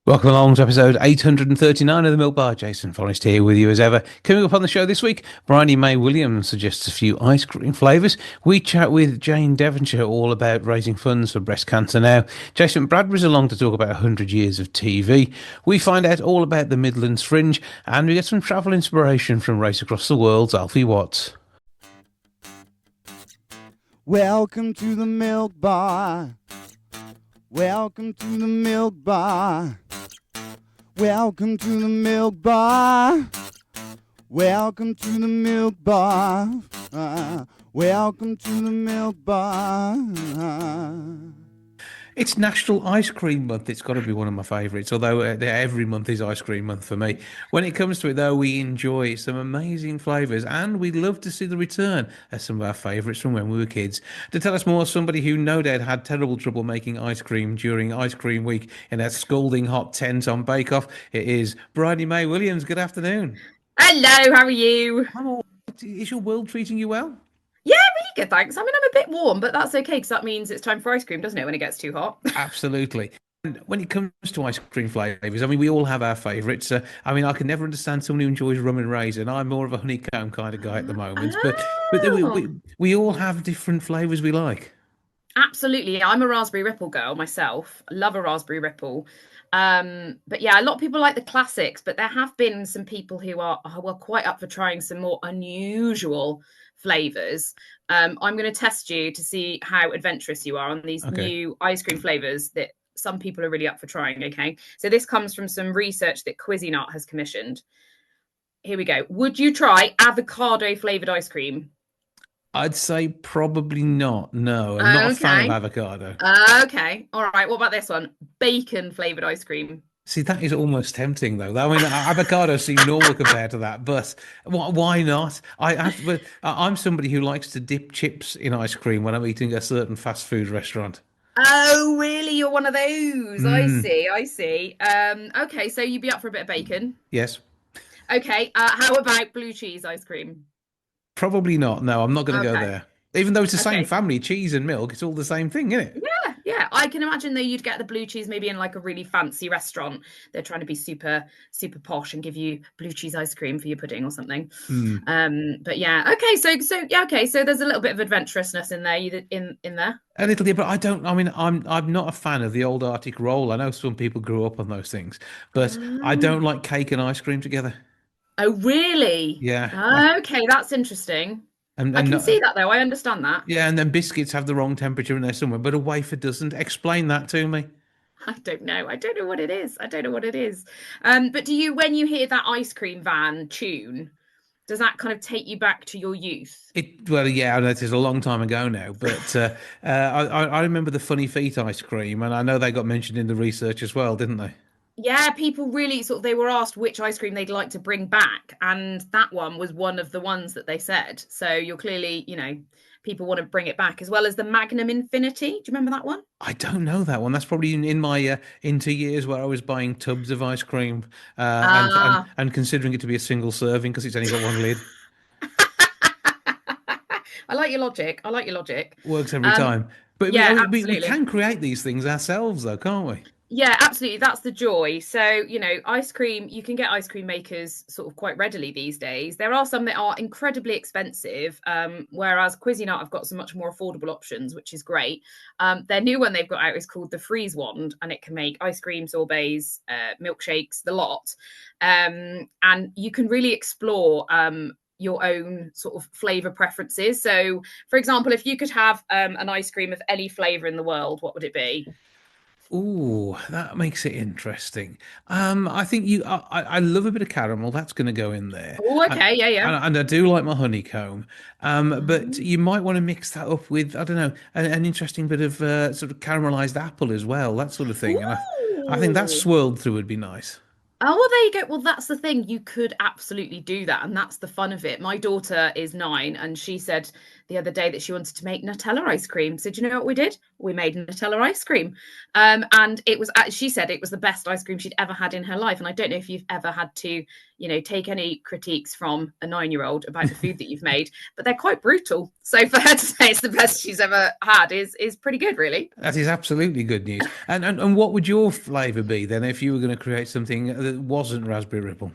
Welcome along to episode 839 of the Milk Bar. Jason Forrest here with you as ever. Coming up on the show this week, Briony May Williams suggests a few ice cream flavours. We chat with Jane Devonshire all about raising funds for breast cancer now. Jason Bradbury's along to talk about 100 years of TV. We find out all about the Midlands Fringe, and we get some travel inspiration from Race Across the World's Alfie Watts. Welcome to the Milk Bar. Welcome to the Milk Bar. Welcome to the Milk Bar. Welcome to the Milk Bar. Welcome to the Milk Bar. It's National Ice Cream Month. It's got to be one of my favourites, although every month is Ice Cream Month for me. When it comes to it, though, we enjoy some amazing flavours, and we'd love to see the return of some of our favourites from when we were kids. To tell us more, somebody who no doubt had terrible trouble making ice cream during Ice Cream Week in that scalding hot tent on Bake Off, it is Briony May Williams. Good afternoon. Hello, how are you? I'm all right. Is your world treating you well? Yeah, really good, thanks. I mean, I'm a bit warm, but that's okay because that means it's time for ice cream, doesn't it, when it gets too hot? Absolutely. And when it comes to ice cream flavours, I mean, we all have our favourites. I mean, I can never understand someone who enjoys rum and raisin. I'm more of a honeycomb kind of guy at the moment, but then we all have different flavours we like. Absolutely. I'm a raspberry ripple girl myself. I love a raspberry ripple. But yeah, a lot of people like the classics, but there have been some people who are quite up for trying some more unusual flavors. I'm going to test you to see how adventurous you are on these new ice cream flavors that some people are really up for trying. Okay, so this comes from some research that Cuisinart has commissioned. Here we go. Would you try avocado flavored ice cream? I'd say probably not. No, I'm not a fan of avocado. Okay, all right. What about this one? Bacon flavored ice cream. See, that is almost tempting, though. I mean, avocado seem normal compared to that, but why not? I'm somebody who likes to dip chips in ice cream when I'm eating a certain fast food restaurant. Oh, really? You're one of those. I see. Okay, so you'd be up for a bit of bacon. Yes. Okay. How about blue cheese ice cream? Probably not. No, I'm not going to go there. Even though it's the same family, cheese and milk, it's all the same thing, isn't it? Yeah. I can imagine though you'd get the blue cheese maybe in like a really fancy restaurant. They're trying to be super, super posh and give you blue cheese ice cream for your pudding or something. But yeah, okay. So there's a little bit of adventurousness in there. In there. A little bit, but I don't. I mean, I'm not a fan of the old Arctic roll. I know some people grew up on those things, but I don't like cake and ice cream together. Oh, really? Yeah. Okay, that's interesting. And I can see that though. I understand that. Yeah, and then biscuits have the wrong temperature in there somewhere, but a wafer doesn't. Explain that to me. I don't know. I don't know what it is. But do you, when you hear that ice cream van tune, does that kind of take you back to your youth? Well, yeah, it is a long time ago now, but I remember the Funny Feet ice cream, and I know they got mentioned in the research as well, didn't they? Yeah, people really they were asked which ice cream they'd like to bring back, and that one was one of the ones that they said. So you're clearly, people want to bring it back, as well as the Magnum Infinity. Do you remember that one? I don't know that one. That's probably in my into years where I was buying tubs of ice cream and considering it to be a single serving because it's only got one lid. I like your logic. Works every time. But yeah, we can create these things ourselves, though, can't we? Yeah, absolutely. That's the joy. So, ice cream, you can get ice cream makers sort of quite readily these days. There are some that are incredibly expensive, whereas Cuisinart have got some much more affordable options, which is great. Their new one they've got out is called the Freeze Wand, and it can make ice cream, sorbets, milkshakes, the lot. And you can really explore your own sort of flavor preferences. So, for example, if you could have an ice cream of any flavor in the world, what would it be? Oh, that makes it interesting. I think I love a bit of caramel. That's going to go in there. Oh, okay, yeah. And I do like my honeycomb. But you might want to mix that up with, I don't know, an interesting bit of sort of caramelized apple as well, that sort of thing. And I think that swirled through would be nice. Oh, well, there you go. Well, that's the thing. You could absolutely do that. And that's the fun of it. My daughter is 9 and she said the other day that she wanted to make Nutella ice cream. So do you know what we did? We made Nutella ice cream. And it was, she said it was the best ice cream she'd ever had in her life. And I don't know if you've ever had to, take any critiques from a 9-year-old about the food that you've made, but they're quite brutal. So for her to say it's the best she's ever had is pretty good, really. That is absolutely good news. And what would your flavour be then if you were going to create something that wasn't raspberry ripple?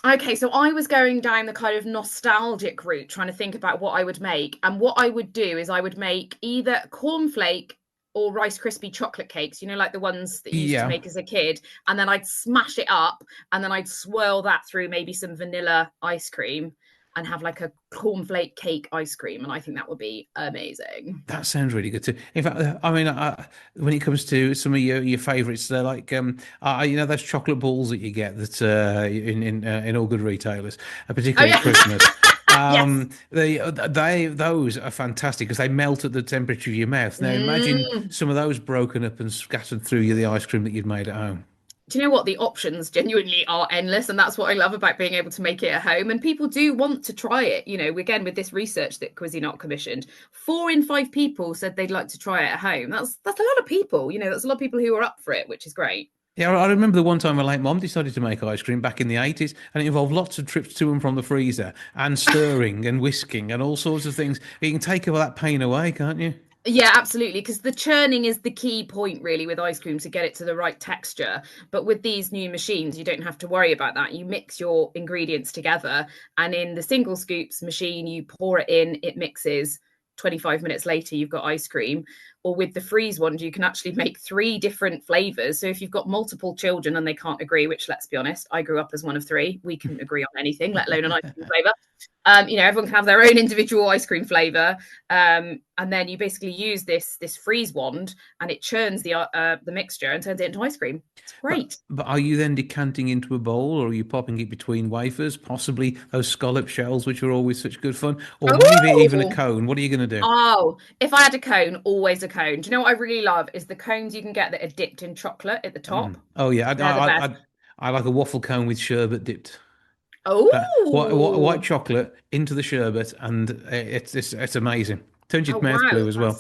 Okay, so I was going down the kind of nostalgic route, trying to think about what I would make. And what I would do is I would make either cornflake or Rice Krispie chocolate cakes, like the ones that you used to make as a kid. And then I'd smash it up and then I'd swirl that through maybe some vanilla ice cream and have like a cornflake cake ice cream. And I think that would be amazing. That sounds really good too. In fact, I mean, when it comes to some of your favourites, they're like, those chocolate balls that you get that in all good retailers, particularly at Christmas. Those are fantastic because they melt at the temperature of your mouth. Now imagine some of those broken up and scattered through the ice cream that you'd made at home. Do you know what? The options genuinely are endless. And that's what I love about being able to make it at home. And people do want to try it. Again, with this research that Cuisinart commissioned, 4 in 5 people said they'd like to try it at home. That's a lot of people. That's a lot of people who are up for it, which is great. Yeah, I remember the one time my late mom decided to make ice cream back in the 80s, and it involved lots of trips to and from the freezer and stirring and whisking and all sorts of things. You can take all that pain away, can't you? Yeah, absolutely. Because the churning is the key point really with ice cream to get it to the right texture. But with these new machines, you don't have to worry about that. You mix your ingredients together and in the single scoops machine, you pour it in, it mixes. 25 minutes later, you've got ice cream. Or with the freeze one, you can actually make 3 different flavors. So if you've got multiple children and they can't agree, which let's be honest, I grew up as one of 3. We couldn't agree on anything, let alone an ice cream flavor. Everyone can have their own individual ice cream flavor. And then you basically use this freeze wand and it churns the mixture and turns it into ice cream. It's great. But are you then decanting into a bowl or are you popping it between wafers, possibly those scallop shells, which are always such good fun, or maybe even a cone? What are you going to do? Oh, if I had a cone, always a cone. Do you know what I really love is the cones you can get that are dipped in chocolate at the top. Oh, yeah. I like a waffle cone with sherbet dipped. Oh, white chocolate into the sherbet, and it's amazing. Turns your mouth blue as well.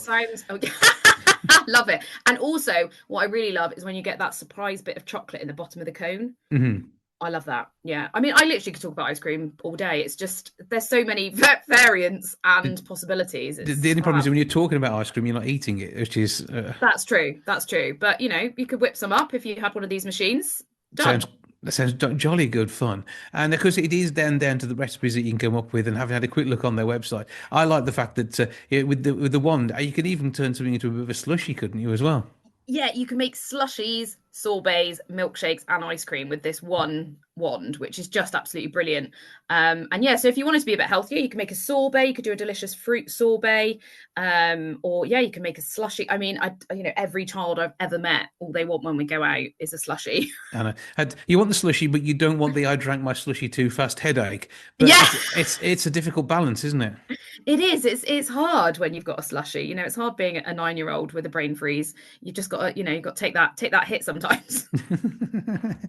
Love it. And also, what I really love is when you get that surprise bit of chocolate in the bottom of the cone. Mm-hmm. I love that. Yeah. I mean, I literally could talk about ice cream all day. It's just, there's so many variants and possibilities. The only problem is when you're talking about ice cream, you're not eating it, which is... That's true. But, you could whip some up if you had one of these machines. Done. That sounds jolly good fun. And of course, it is down to the recipes that you can come up with. And having had a quick look on their website, I like the fact that with the wand, you could even turn something into a bit of a slushy, couldn't you, as well? Yeah, you can make slushies, sorbets, milkshakes, and ice cream with this one wand, which is just absolutely brilliant. So if you wanted to be a bit healthier, you can make a sorbet. You could do a delicious fruit sorbet, you can make a slushy. I mean, every child I've ever met, all they want when we go out is a slushy. Anna, you want the slushy, but you don't want the "I drank my slushy too fast" headache. But yeah, it's a difficult balance, isn't it? It is. It's hard when you've got a slushy. It's hard being a 9-year-old with a brain freeze. You've just got to, you've got to take that hit sometimes.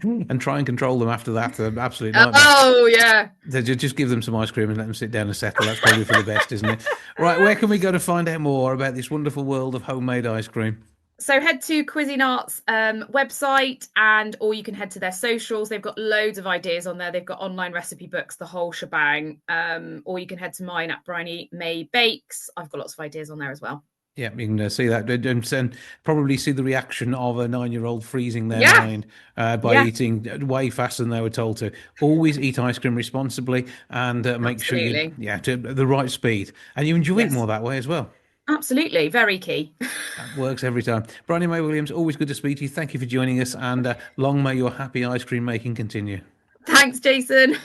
And try and control them after that. Absolutely. Oh yeah. Just give them some ice cream and let them sit down and settle. That's probably for the best, isn't it? Right. Where can we go to find out more about this wonderful world of homemade ice cream? So head to Cuisinart's website or you can head to their socials. They've got loads of ideas on there. They've got online recipe books, the whole shebang. Or you can head to mine at Briony May Bakes. I've got lots of ideas on there as well. Yeah, you can see that and probably see the reaction of a 9-year-old freezing their mind by eating way faster than they were told to. Always eat ice cream responsibly and make sure to the right speed. And you enjoy it more that way as well. Absolutely. Very key. That works every time. Briony May Williams, always good to speak to you. Thank you for joining us and long may your happy ice cream making continue. Thanks, Jason.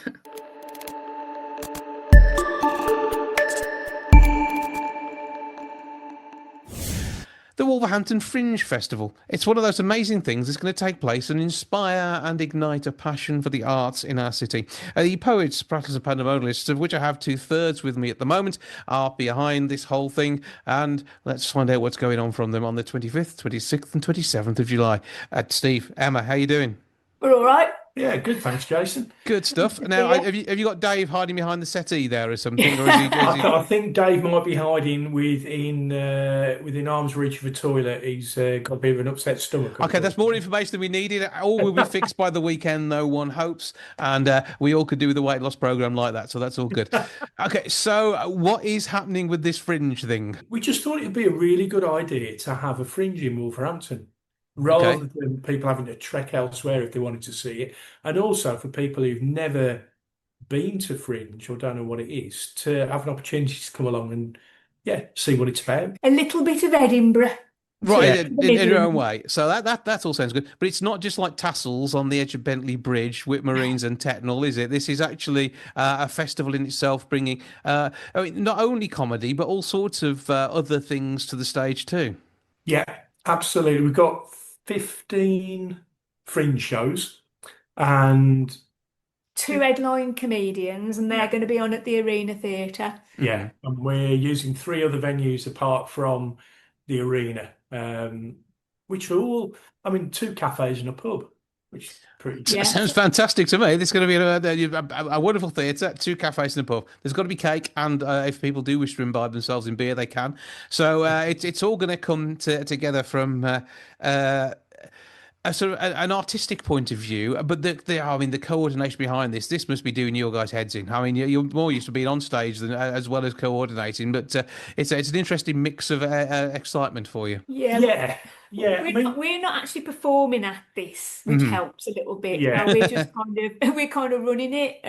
The Wolverhampton Fringe Festival. It's one of those amazing things that's going to take place and inspire and ignite a passion for the arts in our city. The poets, Prattlers and Pandemonilaists, of which I have 2/3 with me at the moment, are behind this whole thing. And let's find out what's going on from them on the 25th, 26th and 27th of July. Steve, Emma, how you doing? We're all right. Yeah, good. Thanks, Jason. Good stuff. Now, Yeah. have you got Dave hiding behind the settee there or something, or is he? I think Dave might be hiding within arm's reach of a toilet. He's got a bit of an upset stomach. Okay, that's more information than we needed. All will be fixed by the weekend, no one hopes. And we all could do with a weight loss program like that, so that's all good. Okay, so what is happening with this fringe thing? We just thought it'd be a really good idea to have a fringe in Wolverhampton, rather than people having to trek elsewhere if they wanted to see it. And also for people who've never been to Fringe or don't know what it is, to have an opportunity to come along and, see what it's about. A little bit of Edinburgh. Right, Yeah. in your own way. So that all sounds good. But it's not just like tassels on the edge of Bentley Bridge, Whitmarines and Tetnall, is it? This is actually a festival in itself, bringing, not only comedy, but all sorts of other things to the stage too. Yeah, absolutely. We've got 15 Fringe shows and 2 headline comedians, and they're going to be on at the Arena Theatre. and we're using 3 other venues apart from the Arena, which are all, 2 cafes and a pub, which is pretty good. Yeah. Sounds fantastic to me. There's going to be a wonderful theatre, 2 cafes and a pub. There's got to be cake, and if people do wish to imbibe themselves in beer, they can. So it's all going to come together from a sort of an artistic point of view, but the coordination behind this must be doing your guys' heads in. You're more used to being on stage than as well as coordinating, but it's an interesting mix of excitement for you. Yeah. We're not actually performing at this, which helps a little bit. Yeah. We're just kind of running it.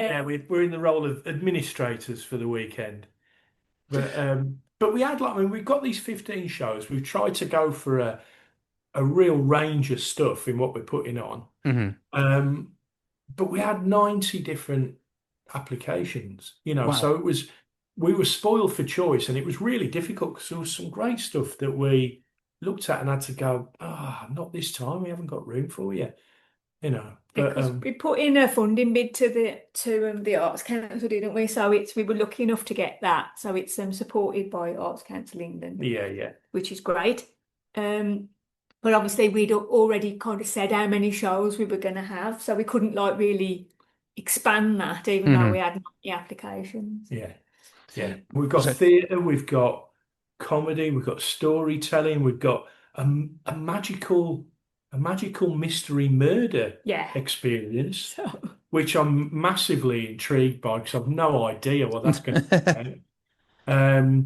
We're in the role of administrators for the weekend, but we had we've got these 15 shows. We've tried to go for a real range of stuff in what we're putting on. But we had 90 different applications, Wow. so we were spoiled for choice, and it was really difficult because there was some great stuff that we looked at and had to go, not this time, we haven't got room for you, But because we put in a funding bid to the Arts Council, didn't we? So we were lucky enough to get that. So it's supported by Arts Council England, which is great. But obviously we'd already kind of said how many shows we were going to have, so we couldn't really expand that, even though we had the applications. Yeah. We've got theatre, we've got comedy, we've got storytelling, we've got a magical mystery murder experience, which I'm massively intrigued by because I've no idea what that's going to be.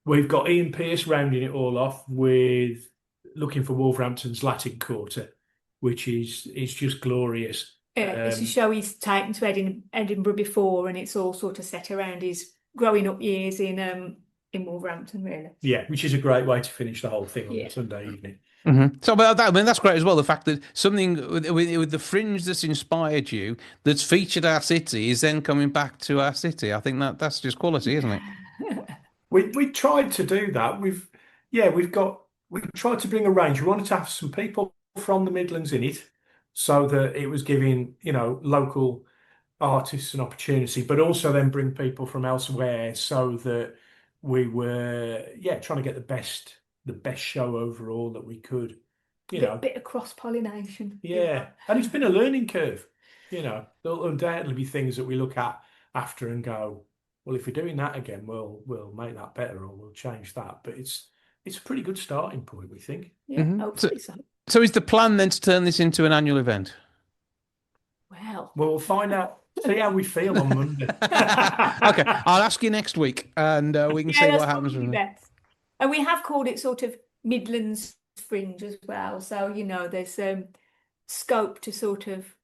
We've got Ian Pearce rounding it all off with Looking for Wolverhampton's Latin Quarter, which is just glorious. It's a show he's taken to Edinburgh before, and it's all sort of set around his growing up years in Wolverhampton, really. Yeah, which is a great way to finish the whole thing on a Sunday evening. So, but that's great as well. The fact that something with the Fringe that's inspired you, that's featured our city, is then coming back to our city. I think that's just quality, isn't it? We tried to do that. We've tried to bring a range. We wanted to have some people from the Midlands in it, so that it was giving local artists an opportunity, but also then bring people from elsewhere, so that we were trying to get the best show overall that we could. A bit of cross-pollination. Yeah, and it's been a learning curve. There'll undoubtedly be things that we look at after and go, well, if we're doing that again, we'll make that better, or we'll change that. But it's a pretty good starting point, we think. Yeah, hopefully so. So is the plan then to turn this into an annual event? Well, we'll find out. See how we feel on Monday. Okay, I'll ask you next week, and we can see what happens from there. And we have called it sort of Midlands Fringe as well. So, there's scope to sort of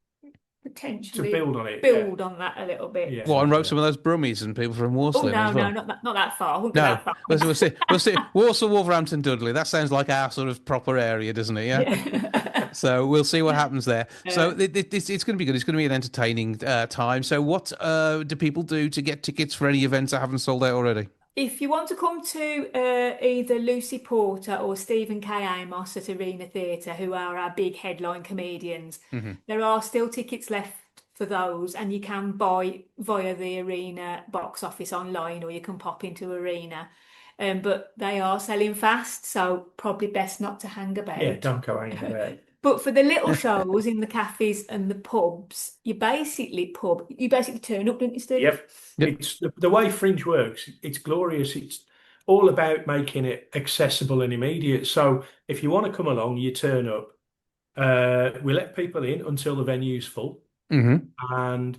potentially build on it, build on that a little bit. Yeah. What, and rope some of those Brummies and people from Warsaw? Oh, no, as well? not that far. No, that far. we'll see. Warsaw, Wolverhampton, Dudley. That sounds like our sort of proper area, doesn't it? Yeah. So we'll see what happens there. So it's going to be good. It's going to be an entertaining time. So what do people do to get tickets for any events that haven't sold out already? If you want to come to either Lucy Porter or Stephen K. Amos at Arena Theatre, who are our big headline comedians, there are still tickets left for those, and you can buy via the Arena box office online, or you can pop into Arena. But they are selling fast, so probably best not to hang about. Yeah, don't go hanging about. But for the little shows in the cafes and the pubs, you basically turn up, don't you, Steve? Yep. It's the way Fringe works. It's glorious. It's all about making it accessible and immediate. So if you want to come along, you turn up. We let people in until the venue's full, and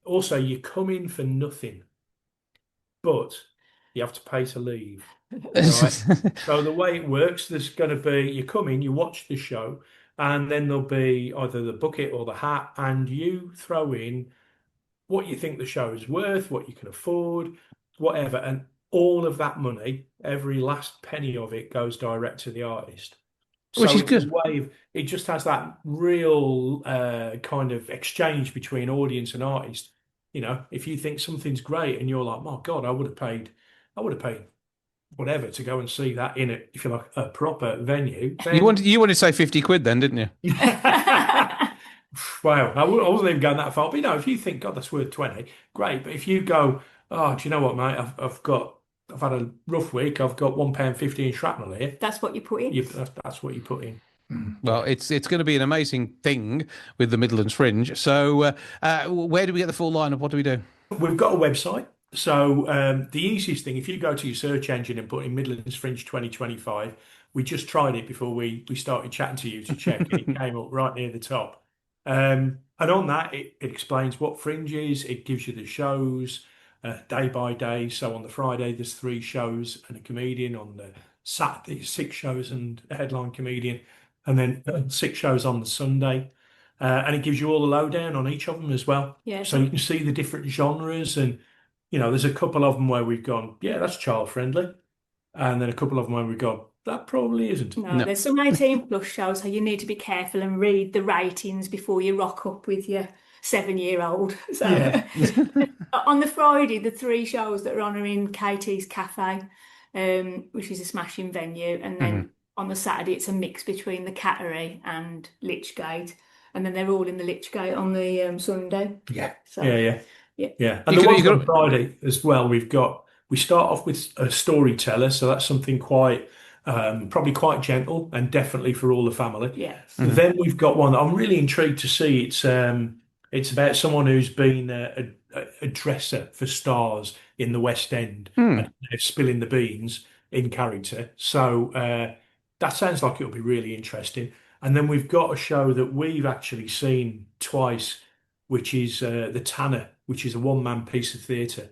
also you come in for nothing, but you have to pay to leave. Right? So the way it works, there's going to be, you come in, you watch the show, and then there'll be either the bucket or the hat, and you throw in what you think the show is worth, what you can afford, whatever, and all of that money, every last penny of it, goes direct to the artist. Which is good. It just has that real kind of exchange between audience and artist. You know, if you think something's great and you're like, "My God, I would have paid whatever to go and see that in if you like a proper venue." Then... You wanted to say 50 quid then, didn't you? Wow, I wasn't even going that far. But you know, if you think, God, that's worth 20, great. But if you go, oh, do you know what, mate? I've had a rough week. I've got £1.50 in shrapnel here. That's what you put in. That's what you put in. Well, it's going to be an amazing thing with the Midlands Fringe. So, where do we get the full lineup? What do we do? We've got a website. So the easiest thing, if you go to your search engine and put in Midlands Fringe 2025, we just tried it before we started chatting to you to check, and it came up right near the top. And on that, it explains what Fringe is. It gives you the shows day by day. So on the Friday, there's 3 shows and a comedian. On the Saturday, 6 shows and a headline comedian. And then 6 shows on the Sunday. And it gives you all the lowdown on each of them as well. Yeah. So you can see the different genres. And, you know, there's a couple of them where we've gone, yeah, that's child friendly. And then a couple of them where we've gone, that probably isn't. No, there's some 18+ shows, so you need to be careful and read the ratings before you rock up with your 7-year-old. So on the Friday, the 3 shows that are on are in KT's Cafe, which is a smashing venue. And then on the Saturday, it's a mix between the Cattery and Lichgate. And then they're all in the Lichgate on the Sunday. Yeah. So, yeah. And the ones on Friday as well, we start off with a storyteller. So that's something quite, probably quite gentle and definitely for all the family. Yeah. Then we've got one that I'm really intrigued to see. It's about someone who's been a dresser for stars in the West End and they're spilling the beans in character. So that sounds like it'll be really interesting. And then we've got a show that we've actually seen twice, which is The Tanner, which is a one-man piece of theatre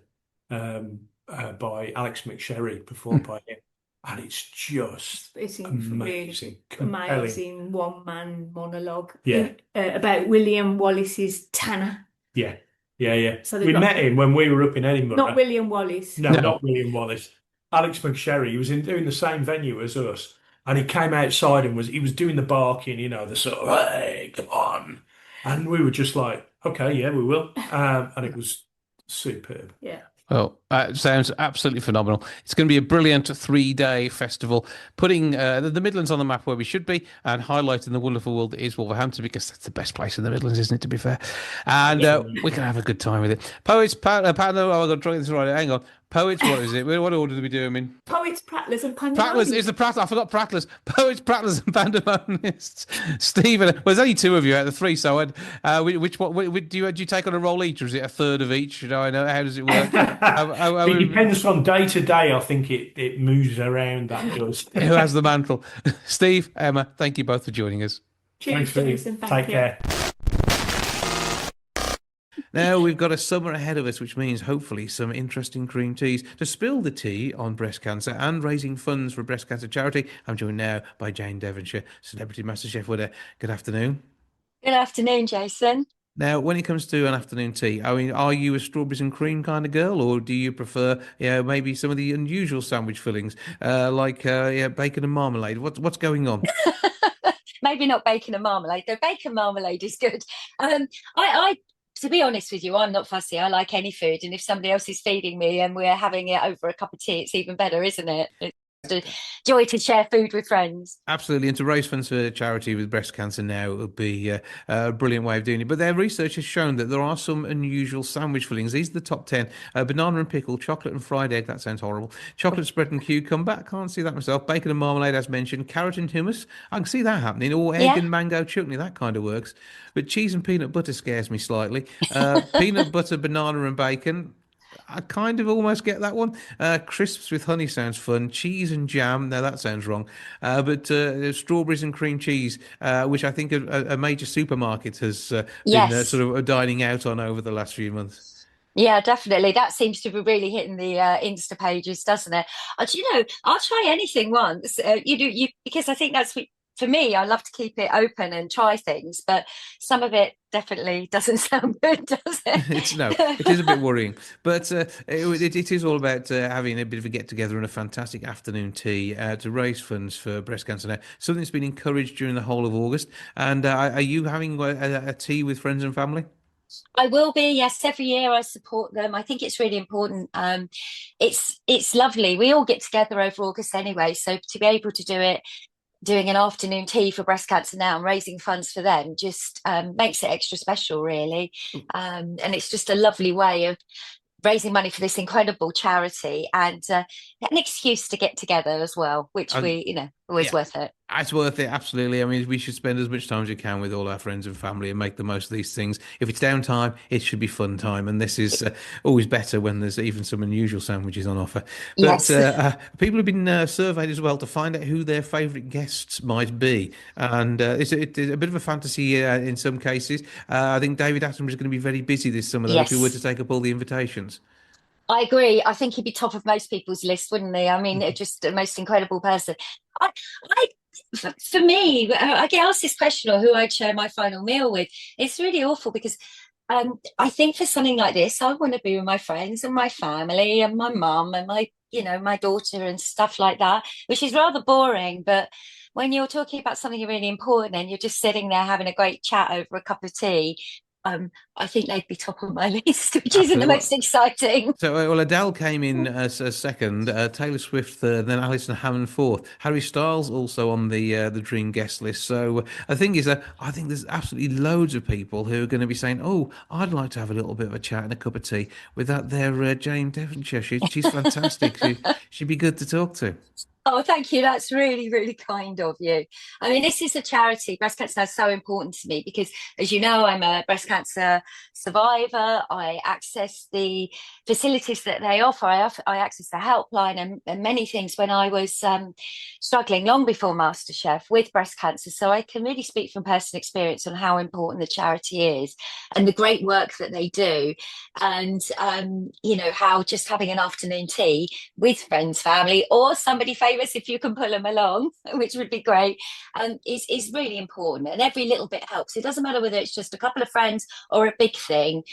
by Alex McSherry, performed by him. And it's just amazing, amazing one-man monologue. Yeah, about William Wallace's Tanner. Yeah. So we met him when we were up in Edinburgh. Not William Wallace. No, not William Wallace. Alex McSherry. He was doing the same venue as us, and he came outside and he was doing the barking, you know, the sort of, hey, come on, and we were just like, okay, yeah, we will, and it was superb. Yeah. Well, it sounds absolutely phenomenal. It's going to be a brilliant 3-day festival, putting the Midlands on the map where we should be and highlighting the wonderful world that is Wolverhampton, because that's the best place in the Midlands, isn't it, to be fair? And we can have a good time with it. Poets, I've got to try this right. Hang on. Poets, what is it? What order do we do them in? Prattlers, Prattlers and Pandemonilaists. Prattlers is the Prattlers. I forgot Prattlers. Poets, Prattlers and Pandemonilaists. Stephen, well, there's only 2 of you out of the 3, so which one do you take on a role each, or is it a third of each? You know, how does it work? It depends from day to day. I think it moves around. That does. Who has the mantle? Steve, Emma, thank you both for joining us. Cheers, Jason. Take care. Now we've got a summer ahead of us, which means hopefully some interesting cream teas to spill the tea on breast cancer and raising funds for breast cancer charity. I'm joined now by Jane Devonshire, Celebrity MasterChef winner. Good afternoon. Good afternoon, Jason. Now, when it comes to an afternoon tea, I mean, are you a strawberries and cream kind of girl, or do you prefer, maybe some of the unusual sandwich fillings, like bacon and marmalade? What's going on? Maybe not bacon and marmalade, though bacon marmalade is good. To be honest with you, I'm not fussy. I like any food, and if somebody else is feeding me and we're having it over a cup of tea, it's even better, isn't it? a joy to share food with friends. Absolutely, and to raise funds for charity with breast cancer now would be a brilliant way of doing it. But their research has shown that there are some unusual sandwich fillings. These are the top 10. Banana and pickle, chocolate and fried egg, that sounds horrible. Chocolate spread and cucumber, I can't see that myself. Bacon and marmalade, as mentioned. Carrot and hummus, I can see that happening. Or egg and mango chutney, that kind of works. But cheese and peanut butter scares me slightly. Peanut butter, banana and bacon, I kind of almost get that one. Crisps with honey sounds fun. Cheese and jam, no, that sounds wrong. But strawberries and cream cheese, which I think a major supermarket has been sort of dining out on over the last few months. Yeah, definitely. That seems to be really hitting the Insta pages, doesn't it? Do you know, I'll try anything once. Because I think that's for me, I love to keep it open and try things, but some of it definitely doesn't sound good, does it? It is a bit worrying, but it is all about having a bit of a get together and a fantastic afternoon tea to raise funds for breast cancer now. Something that's been encouraged during the whole of August. And are you having a tea with friends and family? I will be, yes. Every year I support them. I think it's really important. It's lovely. We all get together over August anyway, so to be able to do it, doing an afternoon tea for breast cancer now and raising funds for them just makes it extra special, really. And it's just a lovely way of raising money for this incredible charity and an excuse to get together as well, which always worth it. It's worth it, absolutely. I mean, we should spend as much time as we can with all our friends and family and make the most of these things. If it's downtime, it should be fun time. And this is always better when there's even some unusual sandwiches on offer. But people have been surveyed as well to find out who their favourite guests might be. And it's a bit of a fantasy in some cases. I think David Attenborough is going to be very busy this summer, though, if he were to take up all the invitations. I agree. I think he'd be top of most people's list, wouldn't he? I mean, just the most incredible person. For me, I get asked this question or who I'd share my final meal with. It's really awful because I think for something like this, I want to be with my friends and my family and my mum and my daughter and stuff like that, which is rather boring. But when you're talking about something really important and you're just sitting there having a great chat over a cup of tea, I think they'd be top of my list, which isn't the most exciting. So, well, Adele came in as a second, Taylor Swift third, then Alison Hammond fourth. Harry Styles also on the dream guest list. So the thing is that I think there's absolutely loads of people who are going to be saying, "Oh, I'd like to have a little bit of a chat and a cup of tea with that there Jane Devonshire. She's fantastic. She'd be good to talk to." Oh, thank you. That's really, really kind of you. I mean, this is a charity. Breast cancer is so important to me because, as you know, I'm a breast cancer survivor. I access the facilities that they offer. I access the helpline and many things when I was struggling long before MasterChef with breast cancer. So I can really speak from personal experience on how important the charity is and the great work that they do. And, how just having an afternoon tea with friends, family, or somebody famous, if you can pull them along, which would be great, is really important. And every little bit helps. It doesn't matter whether it's just a couple of friends or a big thing.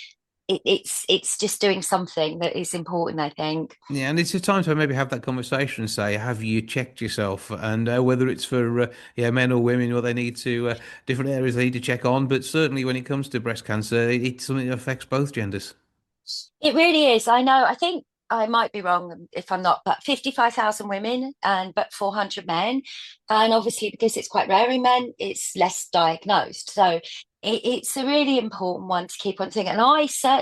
It's just doing something that is important, I think. Yeah, and it's a time to maybe have that conversation and say, have you checked yourself? And whether it's for men or women, or they need to different areas they need to check on. But certainly when it comes to breast cancer, it's something that affects both genders. It really is. I know. I think I might be wrong if I'm not, but 55,000 women but 400 men. And obviously, because it's quite rare in men, it's less diagnosed. So it's a really important one to keep on thinking. And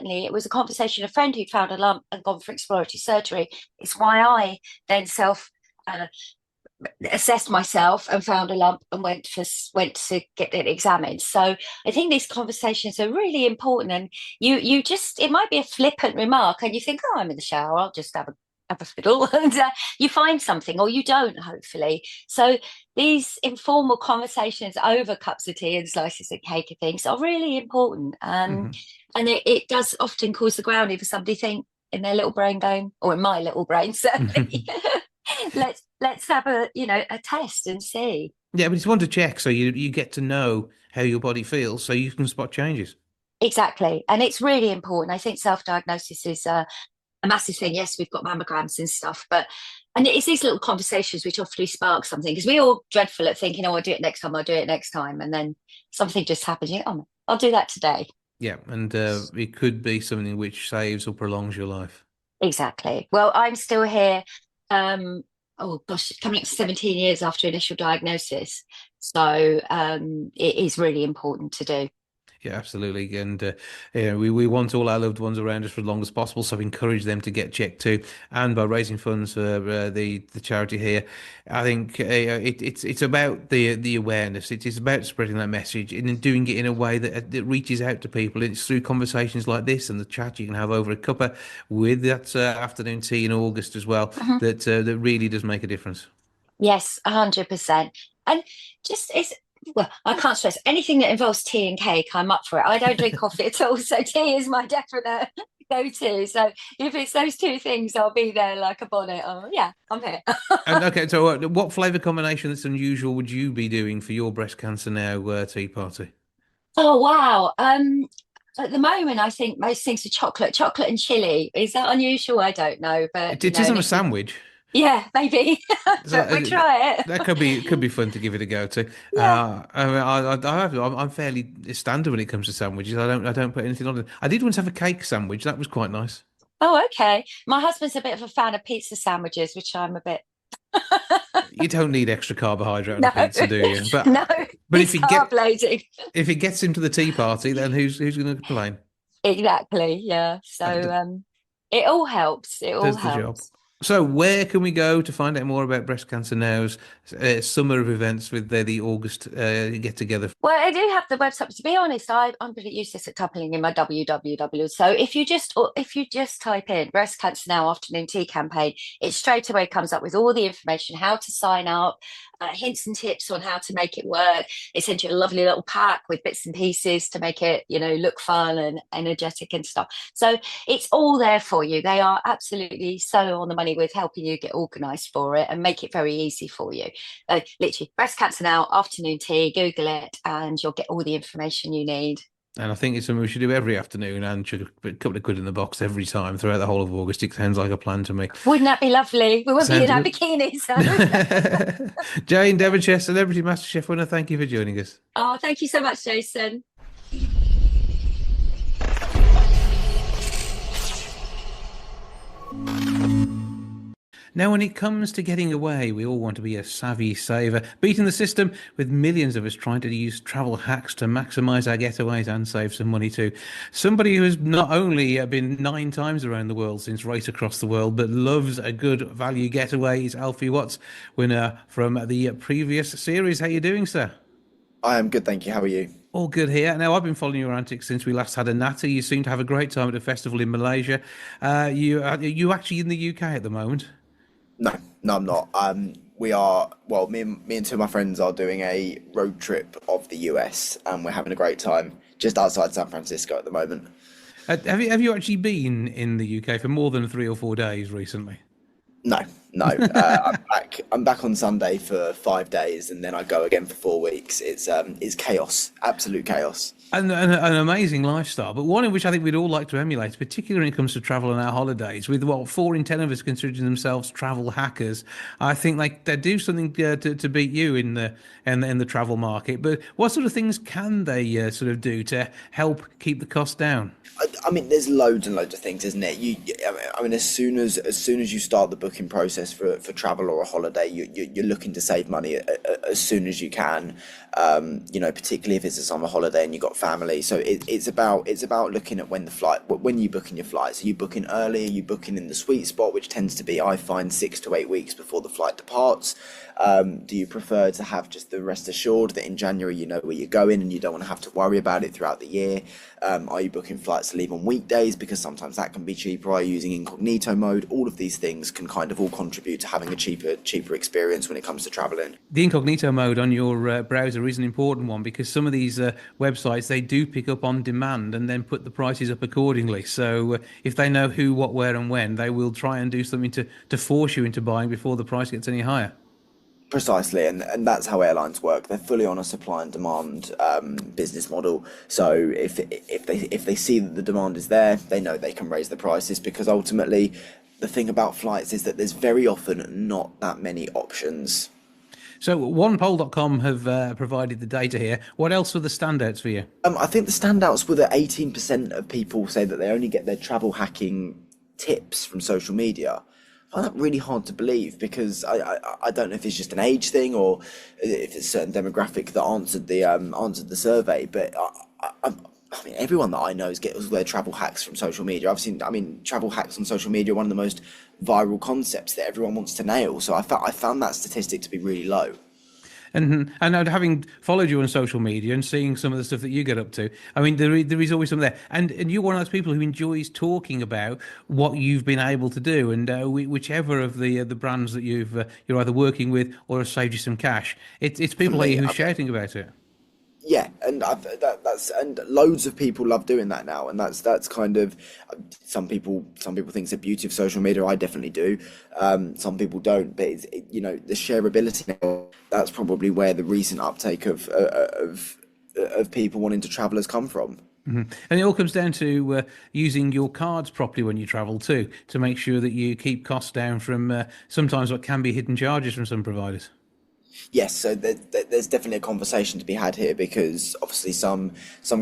it was a conversation, a friend who'd found a lump and gone for exploratory surgery. It's why I then assessed myself and found a lump and went to get it examined. So I think these conversations are really important, and you just, it might be a flippant remark and you think, oh, I'm in the shower, I'll just have a fiddle, and you find something, or you don't, hopefully. So these informal conversations over cups of tea and slices of cake and things are really important, and it does often cause the grounding for somebody think in their little brain going, or in my little brain certainly, let's have a test and see. Yeah, but it's one to check, so you get to know how your body feels, so you can spot changes. Exactly, and it's really important. I think self-diagnosis is a massive thing. Yes, we've got mammograms and stuff, and it's these little conversations which often spark something, because we're all dreadful at thinking, oh, I'll do it next time, and then something just happens. Oh, I'll do that today. Yeah, and it could be something which saves or prolongs your life. Exactly. Well, I'm still here. oh gosh, coming up to 17 years after initial diagnosis. So it is really important to do. Yeah, absolutely. And we want all our loved ones around us for as long as possible, so encourage them to get checked too. And by raising funds for the charity here, I think it's about the awareness. It is about spreading that message and doing it in a way that reaches out to people. It's through conversations like this and the chat you can have over a cuppa with that afternoon tea in August as well, that really does make a difference. Yes, 100%. And just well, I can't stress anything that involves tea and cake. I'm up for it. I don't drink coffee at all, so tea is my definite go-to. So if it's those two things, I'll be there like a bonnet. Oh yeah, I'm here. And okay, so what flavour combination that's unusual would you be doing for your Breast Cancer Now tea party? Oh wow. At the moment, I think most things are chocolate and chili. Is that unusual? I don't know, but It isn't a sandwich. Yeah, maybe. But we try it. That could be fun to give it a go to. Yeah. I'm fairly standard when it comes to sandwiches. I don't put anything on it. I did once have a cake sandwich. That was quite nice. Oh, okay. My husband's a bit of a fan of pizza sandwiches, which I'm a bit. You don't need extra carbohydrate on a pizza, do you? But no. But if it gets into the tea party, then who's going to complain? Exactly. Yeah. So it all helps. It all helps. The job. So where can we go to find out more about Breast Cancer Now's summer of events with the August get-together? Well, I do have the website. To be honest, I'm pretty useless at typing in my www. So if you just type in Breast Cancer Now Afternoon Tea Campaign, it straight away comes up with all the information, how to sign up, hints and tips on how to make it work. They send you a lovely little pack with bits and pieces to make it, look fun and energetic and stuff. So it's all there for you. They are absolutely so on the money with helping you get organised for it and make it very easy for you. Literally, Breast Cancer Now Afternoon Tea, Google it, and you'll get all the information you need. And I think it's something we should do every afternoon and should put a couple of quid in the box every time throughout the whole of August. It sounds like a plan to me. Wouldn't that be lovely? We wouldn't be in our bikinis. So. Jane, Devonshire, Celebrity MasterChef winner, thank you for joining us. Oh, thank you so much, Jason. Now, when it comes to getting away, we all want to be a savvy saver, beating the system with millions of us trying to use travel hacks to maximise our getaways and save some money too. Somebody who has not only been 9 times around the world since Race Across the World, but loves a good value getaway is Alfie Watts, winner from the previous series. How are you doing, sir? I am good, thank you. How are you? All good here. Now, I've been following your antics since we last had a natter. You seem to have a great time at a festival in Malaysia. You actually in the UK at the moment? No, I'm not. We are, well, me and two of my friends are doing a road trip of the US, and we're having a great time just outside San Francisco at the moment. Have you actually been in the UK for more than 3 or 4 days recently? No. I'm back on Sunday for 5 days, and then I go again for 4 weeks. It's chaos, absolute chaos. And an amazing lifestyle, but one in which I think we'd all like to emulate, particularly when it comes to travel on our holidays. With 4 in 10 of us considering themselves travel hackers, I think they do something to beat you in the travel market. But what sort of things can they sort of do to help keep the cost down? I mean, there's loads and loads of things, isn't it? I mean, as soon as you start the booking process for travel or a holiday, you're looking to save money as soon as you can. Particularly if it's a summer holiday and you've got family. So it's about looking at when you're booking your flights. Are you booking early? Are you booking in the sweet spot, which tends to be, I find, 6 to 8 weeks before the flight departs? Do you prefer to have just the rest assured that in January you know where you're going and you don't want to have to worry about it throughout the year? Are you booking flights to leave on weekdays because sometimes that can be cheaper? Are you using incognito mode? All of these things can kind of all contribute to having a cheaper experience when it comes to traveling. The incognito mode on your browser is an important one because some of these websites, they do pick up on demand and then put the prices up accordingly. So if they know who, what, where and when, they will try and do something to force you into buying before the price gets any higher. Precisely, and that's how airlines work. They're fully on a supply and demand business model. So if they see that the demand is there, they know they can raise the prices, because ultimately the thing about flights is that there's very often not that many options. So onepoll.com have provided the data here. What else were the standouts for you? I think the standouts were that 18% of people say that they only get their travel hacking tips from social media. find that really hard to believe because I don't know if it's just an age thing or if it's a certain demographic that answered the survey, but I mean, everyone that I know gets their travel hacks from social media. Travel hacks on social media are one of the most viral concepts that everyone wants to nail. So I found that statistic to be really low. And having followed you on social media and seeing some of the stuff that you get up to, I mean, there is always something there. And you're one of those people who enjoys talking about what you've been able to do, and whichever of the brands that you're either working with or have saved you some cash, it's people like you who's shouting about it. Yeah, and and loads of people love doing that now, and that's kind of some people think it's the beauty of social media. I definitely do. Some people don't, but the shareability now, that's probably where the recent uptake of people wanting to travel has come from. Mm-hmm. And it all comes down to using your cards properly when you travel too, to make sure that you keep costs down from sometimes what can be hidden charges from some providers. Yes, so there's definitely a conversation to be had here because obviously some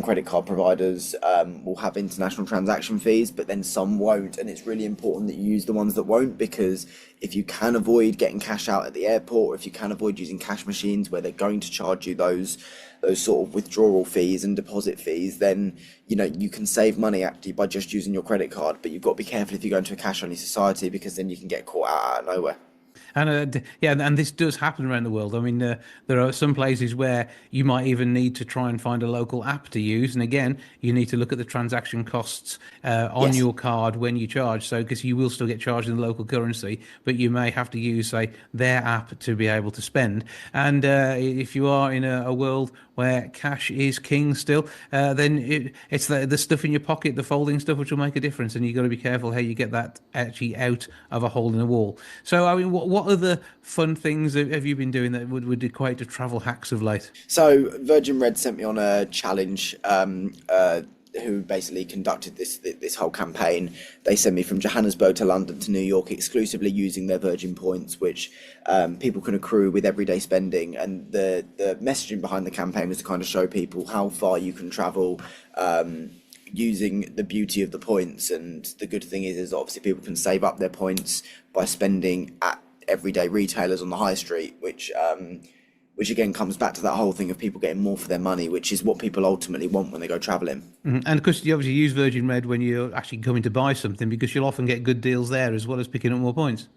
credit card providers will have international transaction fees, but then some won't, and it's really important that you use the ones that won't, because if you can avoid getting cash out at the airport, or if you can avoid using cash machines where they're going to charge you those sort of withdrawal fees and deposit fees, then you can save money actually by just using your credit card. But you've got to be careful if you go into a cash-only society, because then you can get caught out of nowhere. And and this does happen around the world. I mean, there are some places where you might even need to try and find a local app to use. And again, you need to look at the transaction costs on your card when you charge. So, because you will still get charged in the local currency, but you may have to use, say, their app to be able to spend. And if you are in a world where cash is king still, then it's the stuff in your pocket, the folding stuff, which will make a difference. And you've got to be careful how you get that actually out of a hole in the wall. So, I mean, what other fun things have you been doing that would equate to travel hacks of late? So Virgin Red sent me on a challenge, who basically conducted this whole campaign. They sent me from Johannesburg to London to New York exclusively using their Virgin points, which people can accrue with everyday spending. And the messaging behind the campaign was to kind of show people how far you can travel using the beauty of the points. And the good thing is obviously people can save up their points by spending at everyday retailers on the high street, which again comes back to that whole thing of people getting more for their money, which is what people ultimately want when they go travelling. Mm-hmm. And of course, you obviously use Virgin Red when you're actually coming to buy something, because you'll often get good deals there as well as picking up more points.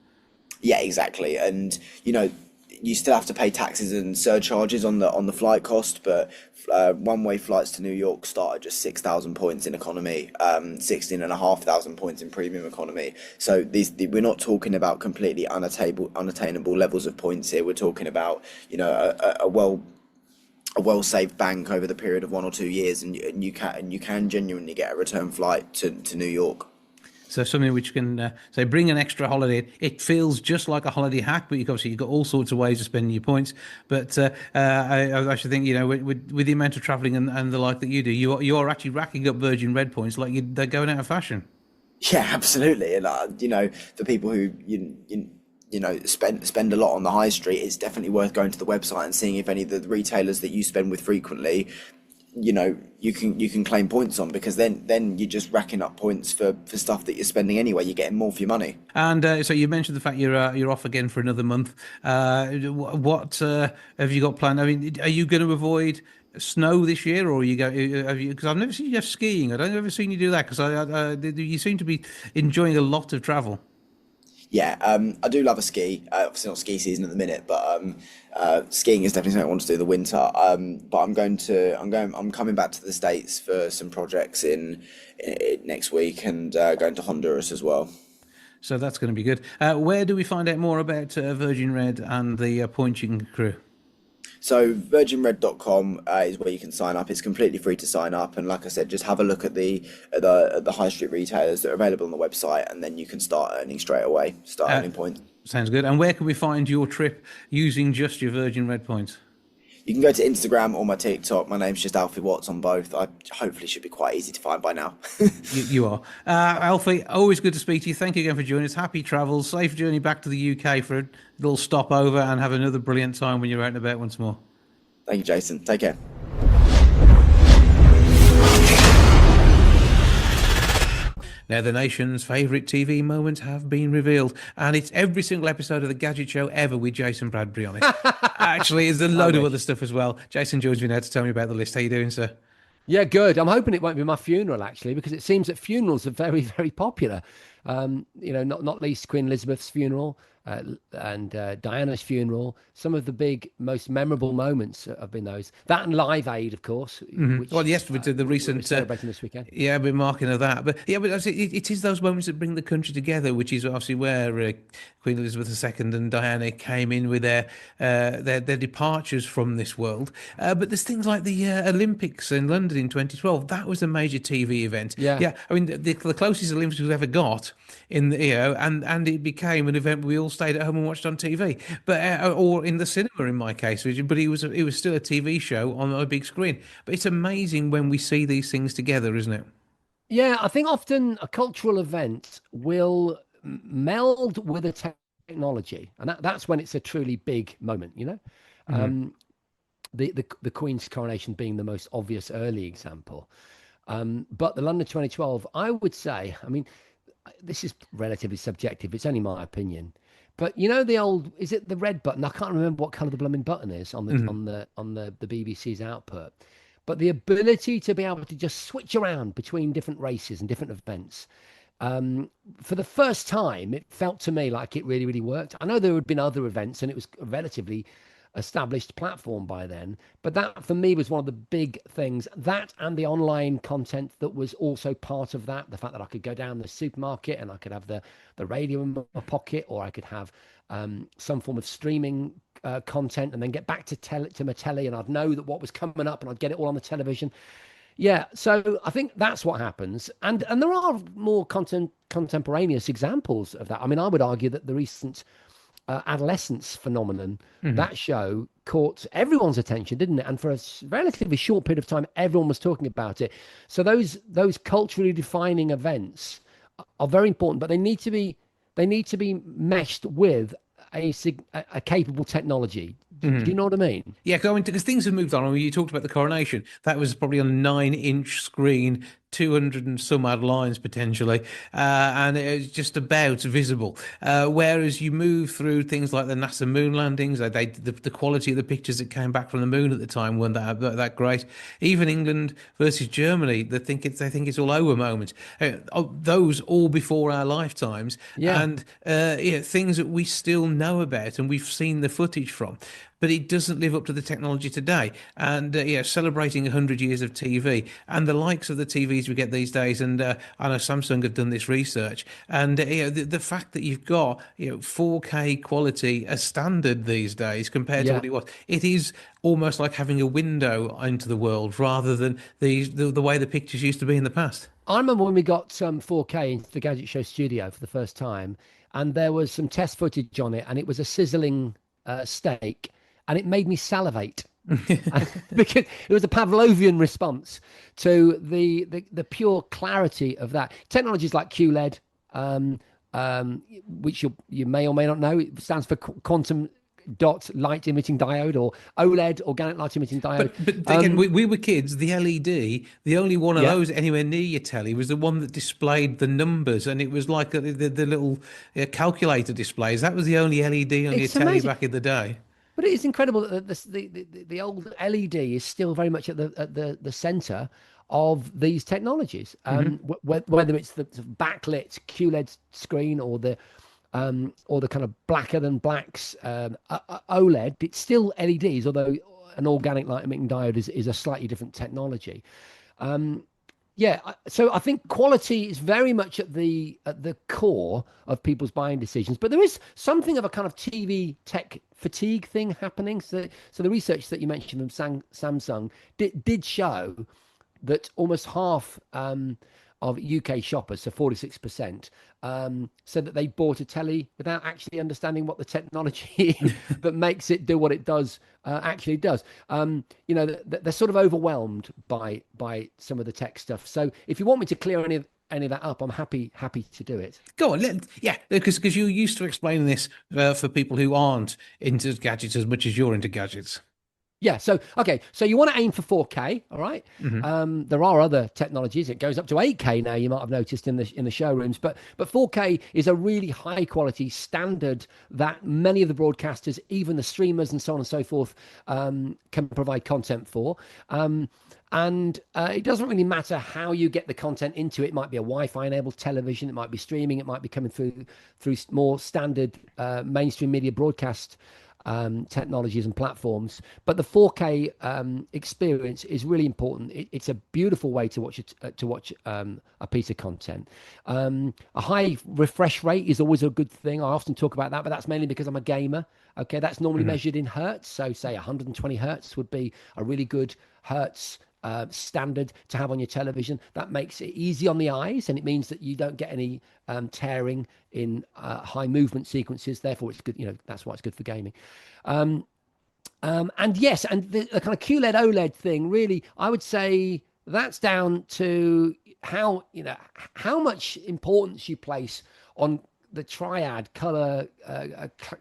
Yeah, exactly. And you still have to pay taxes and surcharges on the flight cost, but one-way flights to New York start at just 6,000 points in economy, 16,500 points in premium economy. So we're not talking about completely unattainable levels of points here. We're talking about a well saved bank over the period of 1 or 2 years, and you can genuinely get a return flight to New York. So something which can say bring an extra holiday. It feels just like a holiday hack, but you've got all sorts of ways of spending your points. But I actually think with the amount of travelling and the like that you do, you are actually racking up Virgin Red points like they're going out of fashion. Yeah, absolutely. And for people who spend a lot on the high street, it's definitely worth going to the website and seeing if any of the retailers that you spend with frequently, you can claim points on, because then you're just racking up points for stuff that you're spending anyway. You're getting more for your money. And so you mentioned the fact you're off again for another month. What have you got planned? I mean, are you going to avoid snow this year, or because I've never seen you go skiing. I don't ever seen you do that, because you seem to be enjoying a lot of travel. Yeah, I do love a ski. Obviously not ski season at the minute, but skiing is definitely something I want to do in the winter. But I'm coming back to the States for some projects in next week, and going to Honduras as well. So that's going to be good. Where do we find out more about Virgin Red and the points you can accrue? So virginred.com is where you can sign up. It's completely free to sign up, and like I said, just have a look at the high street retailers that are available on the website, and then you can start earning straight away. Earning points. Sounds good. And where can we find your trip using just your Virgin Red points? You can go to Instagram or my TikTok. My name's just Alfie Watts on both. I hopefully should be quite easy to find by now. You are. Alfie, always good to speak to you. Thank you again for joining us. Happy travels. Safe journey back to the UK for a little stopover, and have another brilliant time when you're out and about once more. Thank you, Jason. Take care. Now, the nation's favourite TV moments have been revealed, and it's every single episode of the Gadget Show ever with Jason Bradbury on it. Actually, there's a load of other stuff as well. Jason joins me now to tell me about the list. How you doing, sir? Yeah, good. I'm hoping it won't be my funeral, actually, because it seems that funerals are very, very popular. Not least Queen Elizabeth's funeral and Diana's funeral. Some of the big, most memorable moments have been those. That and Live Aid, of course. Which, well, yes, with the recent celebrating this weekend. Yeah, I've been marking of that. But it is those moments that bring the country together, which is obviously where Queen Elizabeth II and Diana came in with their departures from this world. But there's things like the Olympics in London in 2012. That was a major TV event. Yeah. I mean, the closest Olympics we've ever got and it became an event we all stayed at home and watched on TV, but or in the cinema in my case. But it was still a TV show on a big screen. But it's amazing when we see these things together, isn't it? Yeah, I think often a cultural event will meld with a technology, and that's when it's a truly big moment. The Queen's coronation being the most obvious early example, but the London 2012, I would say, I mean, this is relatively subjective. It's only my opinion, but the old, is it the red button? I can't remember what colour the blooming button is on the the BBC's output. But the ability to be able to just switch around between different races and different events, for the first time, it felt to me like it really, really worked. I know there had been other events, and it was a relatively established platform by then, but that for me was one of the big things. That and the online content that was also part of that. The fact that I could go down the supermarket and I could have the radio in my pocket, or I could have some form of streaming content, and then get back to my telly, and I'd know that what was coming up, and I'd get it all on the television. Yeah, so I think that's what happens, and there are more contemporaneous examples of that. I mean, I would argue that the recent adolescence phenomenon, that show caught everyone's attention, didn't it? And for a relatively short period of time, everyone was talking about it. So those culturally defining events are very important, but they need to be meshed with a capable technology. Do you know what I mean? Yeah, because things have moved on. I mean, you talked about the coronation. That was probably on a 9-inch screen, 200 and some odd lines potentially, and it's just about visible. Whereas you move through things like the NASA moon landings, the quality of the pictures that came back from the moon at the time weren't that great. Even England versus Germany, they think it's all over moments. Those all before our lifetimes, and things that we still know about and we've seen the footage from. But it doesn't live up to the technology today. And celebrating 100 years of TV and the likes of the TVs we get these days. And I know Samsung have done this research. And the fact that you've got 4K quality as standard these days compared to what it was, it is almost like having a window into the world rather than the way the pictures used to be in the past. I remember when we got 4K into the Gadget Show studio for the first time, and there was some test footage on it, and it was a sizzling steak. And it made me salivate because it was a Pavlovian response to the pure clarity of that. Technologies like QLED, which you may or may not know, it stands for quantum dot light emitting diode, or OLED, organic light emitting diode. But again, we were kids. The LED, the only one of those anywhere near your telly was the one that displayed the numbers, and it was like the little calculator displays. That was the only LED on your telly back in the day. But it is incredible that the old LED is still very much at the center of these technologies. Whether it's the backlit QLED screen or the kind of blacker than blacks OLED, it's still LEDs, although an organic light emitting diode is a slightly different technology. So I think quality is very much at the core of people's buying decisions, but there is something of a kind of TV tech fatigue thing happening. So the research that you mentioned from Samsung did show that almost half of UK shoppers, so 46%, said that they bought a telly without actually understanding what the technology that makes it do what it does actually does. They're sort of overwhelmed by some of the tech stuff. So if you want me to clear any of that up, I'm happy to do it. Go on, because you're used to explaining this for people who aren't into gadgets as much as you're into gadgets. Yeah. So, okay. So you want to aim for 4K. All right. There are other technologies. It goes up to 8K now. You might have noticed in the showrooms, but 4K is a really high quality standard that many of the broadcasters, even the streamers and so on and so forth, can provide content for. And it doesn't really matter how you get the content into it. It might be a Wi-Fi enabled television. It might be streaming. It might be coming through more standard mainstream media broadcast technologies and platforms. But the 4K experience is really important. It's a beautiful way to watch a piece of content. A high refresh rate is always a good thing. I often talk about that, but that's mainly because I'm a gamer. Okay, that's normally measured in hertz. So say 120 hertz would be a really good hertz standard to have on your television. That makes it easy on the eyes, and it means that you don't get any tearing in high movement sequences. Therefore, it's good. That's why it's good for gaming. And yes, and the kind of QLED OLED thing, really, I would say that's down to how much importance you place on the triad color,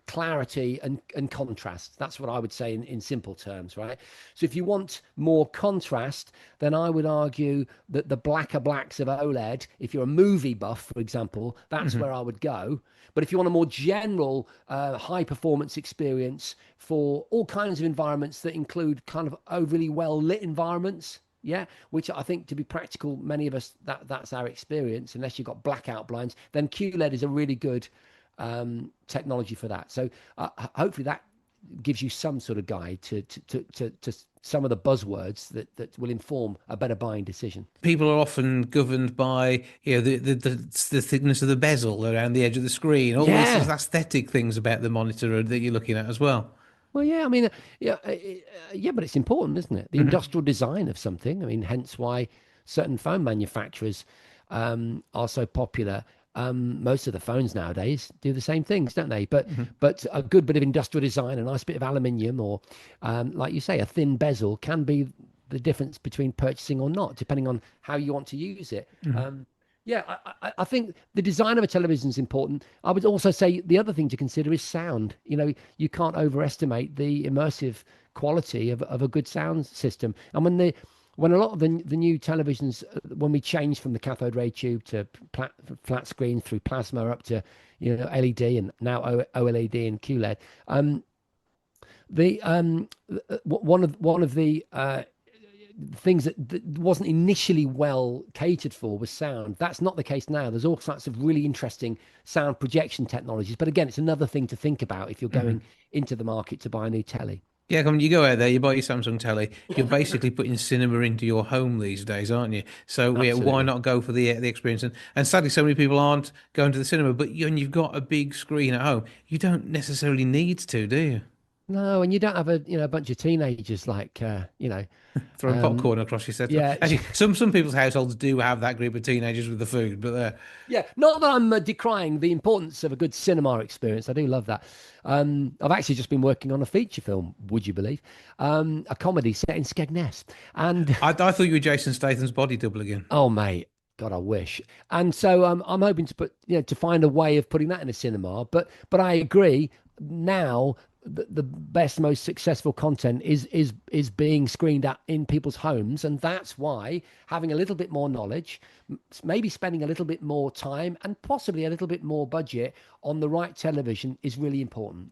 clarity and contrast. That's what I would say in simple terms, right? So if you want more contrast, then I would argue that the blacker blacks of OLED, if you're a movie buff, for example, that's where I would go. But if you want a more general high performance experience for all kinds of environments that include kind of overly well lit environments, which I think, to be practical, many of us, that's our experience. Unless you've got blackout blinds, then QLED is a really good technology for that. So hopefully that gives you some sort of guide to some of the buzzwords that will inform a better buying decision. People are often governed by the thickness of the bezel around the edge of the screen, all these aesthetic things about the monitor that you're looking at as well. Well, yeah, I mean, but it's important, isn't it? The industrial design of something. I mean, hence why certain phone manufacturers are so popular. Most of the phones nowadays do the same things, don't they? But a good bit of industrial design, a nice bit of aluminium, or like you say, a thin bezel can the difference between purchasing or not, depending on how you want to use it. I think the design of a television is important. I would also say the other thing to consider is sound. You can't overestimate the immersive quality of a good sound system. And when a lot of the new televisions, when we change from the cathode ray tube to flat screen through plasma up to LED and now OLED and QLED, one of the things that wasn't initially well catered for was sound. That's not the case now. There's all sorts of really interesting sound projection technologies. But again, it's another thing to think about if you're going into the market to buy a new telly. Yeah, you go out there, you buy your Samsung telly, you're basically putting cinema into your home these days, aren't you? So why not go for the experience? And sadly, so many people aren't going to the cinema, but when you've got a big screen at home, you don't necessarily need to, do you? No, and you don't have a bunch of teenagers throwing popcorn across your set. Yeah, actually, some people's households do have that group of teenagers with the food, but not that I'm decrying the importance of a good cinema experience. I do love that. I've actually just been working on a feature film, would you believe, a comedy set in Skegness, and I thought you were Jason Statham's body double again. Oh mate, God, I wish. And so I'm hoping to find a way of putting that in a cinema. But I agree now. The best, most successful content is being screened in people's homes, and that's why having a little bit more knowledge, maybe spending a little bit more time, and possibly a little bit more budget on the right television is really important.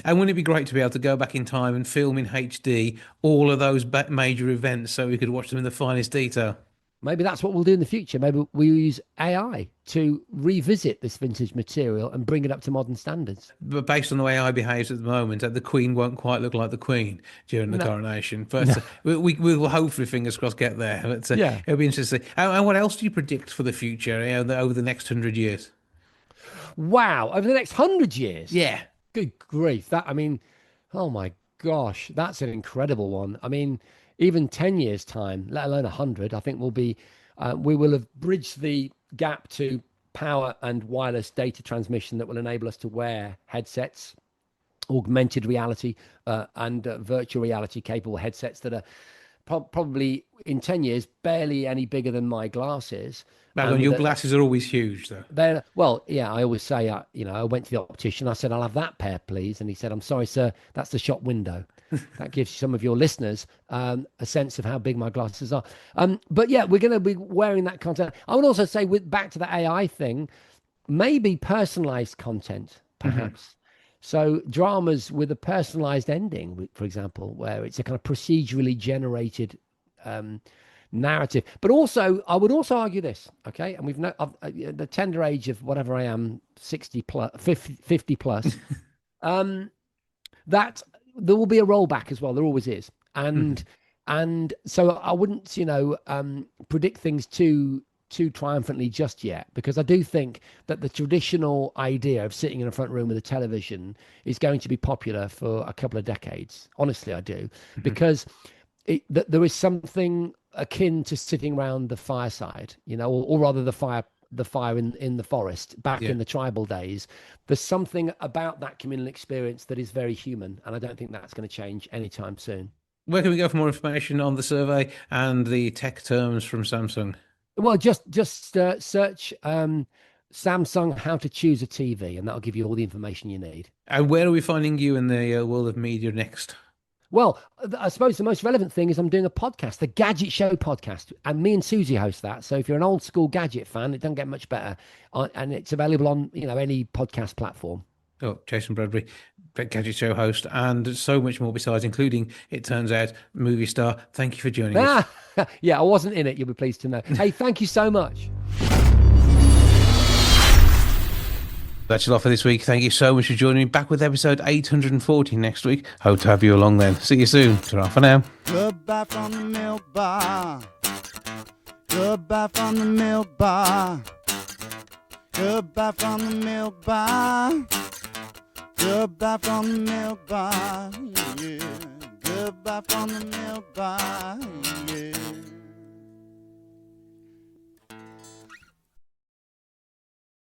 And wouldn't it be great to be able to go back in time and film in HD all of those major events so we could watch them in the finest detail? Maybe that's what we'll do in the future. Maybe we'll use AI to revisit this vintage material and bring it up to modern standards. But based on the way AI behaves at the moment, the Queen won't quite look like the Queen during the coronation. But we will hopefully, fingers crossed, get there. But, it'll be interesting. And what else do you predict for the future over the next 100 years? Wow, over the next 100 years? Yeah. Good grief. Oh my gosh, that's an incredible one. I mean, even 10 years time, let alone 100, I think we will have bridged the gap to power and wireless data transmission that will enable us to wear headsets, augmented reality and virtual reality capable headsets that are probably in 10 years barely any bigger than my glasses. Your glasses are always huge, though. I always say, I went to the optician. I said, I'll have that pair, please. And he said, I'm sorry, sir, that's the shop window. that gives some of your listeners a sense of how big my glasses are. But yeah, we're going to be wearing that content. I would also say, back to the AI thing, maybe personalized content, perhaps. So dramas with a personalized ending, for example, where it's a kind of procedurally generated narrative. But also, I would also argue this, okay? And we've the tender age of whatever I am, 60 plus, 50 plus, that there will be a rollback as well. There always is. And so I wouldn't, predict things too triumphantly just yet, because I do think that the traditional idea of sitting in a front room with a television is going to be popular for a couple of decades. Honestly, I do, because there is something akin to sitting around the fireside, or rather the fire in the forest back in the tribal days. There's something about that communal experience that is very human, and I don't think that's going to change anytime soon. Where can we go for more information on the survey and the tech terms from Samsung? Well, just search Samsung how to choose a TV, and that'll give you all the information you need. And where are we finding you in the world of media next? Well, I suppose the most relevant thing is I'm doing a podcast, the Gadget Show podcast, and me and Susie host that. So if you're an old school gadget fan, it doesn't get much better, and it's available on any podcast platform. Oh, Jason Bradbury, Gadget Show host, and so much more besides, including, it turns out, movie star. Thank you for joining us. Yeah, I wasn't in it, you'll be pleased to know. Hey, thank you so much. That's it all for this week. Thank you so much for joining me. Back with episode 840 next week. Hope to have you along then. See you soon. Ta-ra for now. Goodbye from the milk bar. Goodbye from the milk bar. Goodbye from the milk bar. Goodbye from the milk bar. Yeah. Goodbye from the milk bar. Yeah.